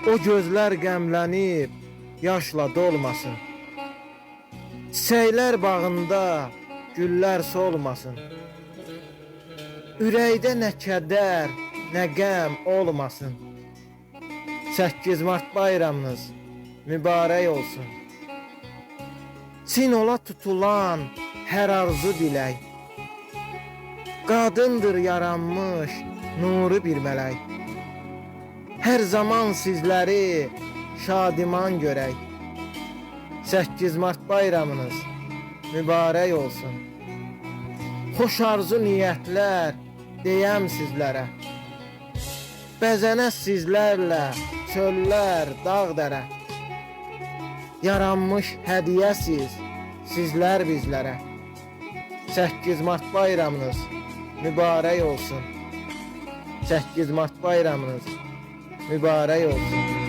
O gözler qəmlənib yaşla dolmasın. Çiçəklər bağında güllər solmasın. Ürəkdə nə kədər, nə qəm olmasın. 8 Mart bayramınız mübarək olsun. Çin ola tutulan hər arzu dilək. Qadındır yaranmış nuru bir mələk. Hər zaman sizləri şadiman görək. 8 Mart bayramınız mübarək olsun. Xoş arzu niyyətlər deyəm sizlərə. Bəzənə sizlərlə çöllər, dağ dərə. Yaranmış hədiyəsiz sizlər bizlərə. 8 Mart bayramınız mübarək olsun. 8 Mart bayramınız mübarək olsun.